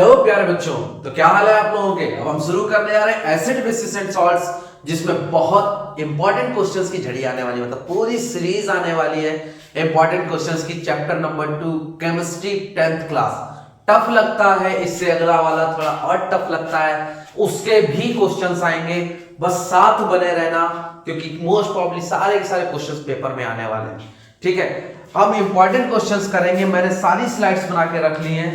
Hello प्यारे बच्चों, तो क्या हाल है आप लोगों के। अब हम शुरू करने जा रहे हैं एसिड बेसिस एंड सॉल्ट्स, जिसमें बहुत इंपॉर्टेंट क्वेश्चंस की झड़ी आने वाली है। मतलब पूरी सीरीज आने वाली है इंपॉर्टेंट क्वेश्चंस की। Chapter number 2 chemistry 10th class. Tough लगता है, इससे अगला वाला थोड़ा और टफ लगता है, उसके भी क्वेश्चंस आएंगे। बस साथ बने रहना, क्योंकि मोस्ट प्रॉब्ली सारे के सारे क्वेश्चंस पेपर में आने वाले हैं। ठीक है, हम इंपॉर्टेंट क्वेश्चंस करेंगे। मैंने सारी स्लाइड्स बना के रख ली हैं,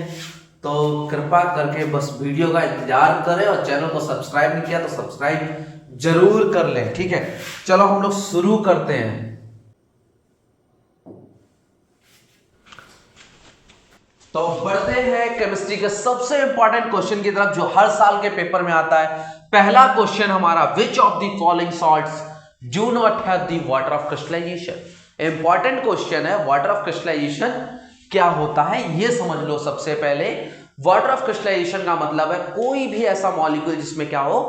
तो कृपा करके बस वीडियो का इंतजार करें, और चैनल को सब्सक्राइब नहीं किया तो सब्सक्राइब जरूर कर लें। ठीक है, चलो हम लोग शुरू करते हैं। तो बढ़ते हैं केमिस्ट्री के सबसे इंपॉर्टेंट क्वेश्चन की तरफ, जो हर साल के पेपर में आता है। पहला क्वेश्चन हमारा, which of the following salts do not have the water of crystallization. Important question है। वाटर ऑफ क्रिस्टलाइजेशन क्या होता है ये समझ लो सबसे पहले। वाटर ऑफ क्रिस्टलाइजेशन का मतलब है कोई भी ऐसा मॉलिक्यूल जिसमें क्या हो,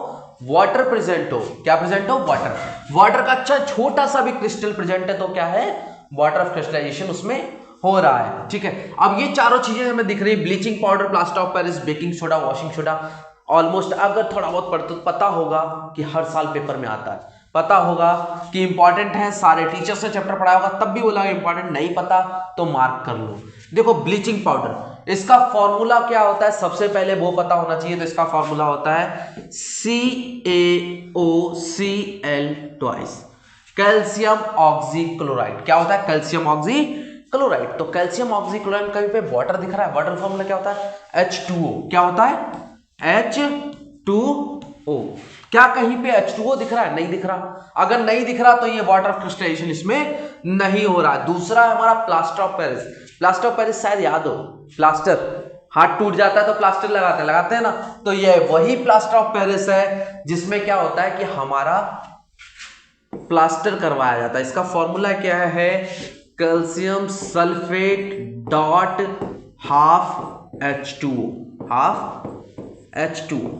वाटर प्रेजेंट हो। क्या प्रेजेंट हो? वाटर। वाटर का अच्छा छोटा सा भी क्रिस्टल प्रेजेंट है तो क्या है, वाटर ऑफ क्रिस्टलाइजेशन उसमें हो रहा है। ठीक है, अब ये चारों चीजें हमें दिख रही है, bleaching powder, plaster of Paris, baking soda, washing soda. Almost अगर थोड़ा बहुत पता होगा कि हर साल पेपर में आता है, पता होगा कि इंपॉर्टेंट है, सारे टीचर्स ने चैप्टर पढ़ाया होगा, तब भी बोला इंपॉर्टेंट। नहीं पता तो मार्क कर लो। देखो ब्लीचिंग पाउडर, इसका फॉर्मूला क्या होता है, सबसे पहले वो पता होना चाहिए। तो इसका फॉर्मूला होता है CaOCl ट्वाइस, कैल्शियम ऑक्सीक्लोराइड। क्या होता है? Calcium oxychloride. तो कैल्शियम ऑक्सीक्लोराइड कहीं पे वाटर दिख रहा है, वाटर फॉर्मूला क्या होता है? H2O। क्या होता है? H2O। क्या कहीं पे H2O दिख रहा है? नहीं दिख रहा। अगर नहीं दिख रहा तो ये वाटर ऑफ क्रिस्टलाइजेशन इसमें नहीं हो रहा। दूसरा है हमारा plaster of Paris. Plaster of Paris शायद याद हो, प्लास्टर, हाथ टूट जाता है तो प्लास्टर लगाते हैं ना, तो ये वही प्लास्टर ऑफ पेरिस है जिसमें क्या होता है कि हमारा प्लास्टर करवाया जाता है। इसका फॉर्मूला क्या है? Calcium sulphate dot half H2O, half H2O।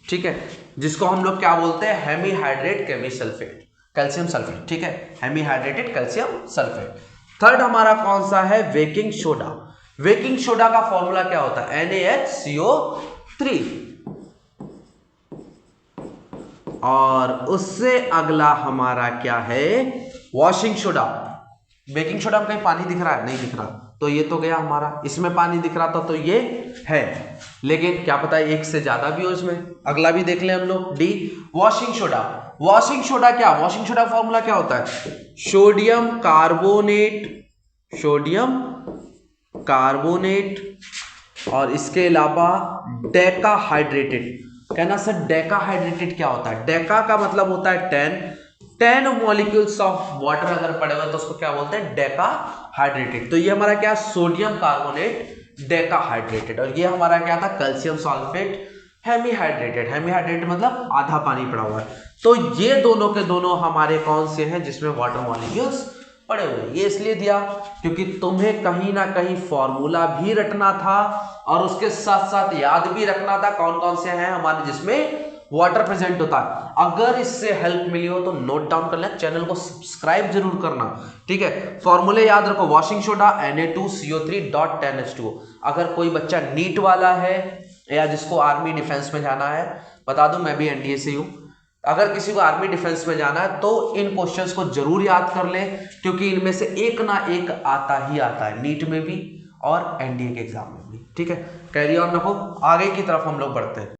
ठीक है, जिसको हम लोग क्या बोलते हैं? हेमीहाइड्रेट केमिसल्फेट, कैल्शियम सल्फेट। ठीक है, हेमीहाइड्रेटेड कैल्शियम सल्फेट। थर्ड हमारा कौन सा है? Baking soda. बेकिंग सोडा का फॉर्मूला क्या होता है? NaHCO3। और उससे अगला हमारा क्या है? Washing soda. बेकिंग सोडा में कहीं पानी दिख रहा है? नहीं दिख रहा, तो ये तो गया हमारा। इसमें पानी दिख रहा था तो ये है, लेकिन क्या पता है एक से ज्यादा भी हो इसमें। अगला भी देख लें हम लोग, D, washing soda. Washing soda क्या? वॉशिंग सोडा फॉर्मूला क्या होता है? सोडियम कार्बोनेट, सोडियम कार्बोनेट, और इसके अलावा डेका हाइड्रेटेड। कहना सर डेका हाइड्रेटेड क्या होता है? डेका का मतलब होता है 10 मॉलिक्यूल्स ऑफ वाटर अगर पड़े हुए तो उसको क्या बोलते हैं? डेका हाइड्रेटेड। तो ये हमारा क्या? Sodium carbonate Deka hydrated. और ये हमारा क्या था? Calcium sulphate हेमीहाइड्रेटेड। हेमीहाइड्रेटेड मतलब आधा पानी पड़ा हुआ है। तो ये दोनों के दोनों हमारे कौन से हैं जिसमें वाटर मॉलिक्यूल्स पड़े हुए? ये इसलिए दिया क्योंकि तुम्हें कहीं ना कहीं फॉर्मूला भी रटना था, और उसके साथ साथ याद भी रखना था कौन कौन से हैं हमारे जिसमें वाटर प्रेजेंट होता है। अगर इससे हेल्प मिली हो तो नोट डाउन कर लें, चैनल को सब्सक्राइब जरूर करना। ठीक है, फॉर्मूले याद रखो, वॉशिंग सोडा Na2CO3.10H2O। अगर कोई बच्चा नीट वाला है या जिसको आर्मी डिफेंस में जाना है, बता दूं मैं भी एनडीए से हूं, अगर किसी को आर्मी डिफेंस में जाना है तो इन क्वेश्चंस को जरूर याद कर लें, क्योंकि इनमें से एक ना एक आता ही आता है, नीट में भी और एनडीए के एग्जाम में भी। ठीक है, कैरी ऑन रखो, आगे की तरफ हम लोग बढ़ते हैं।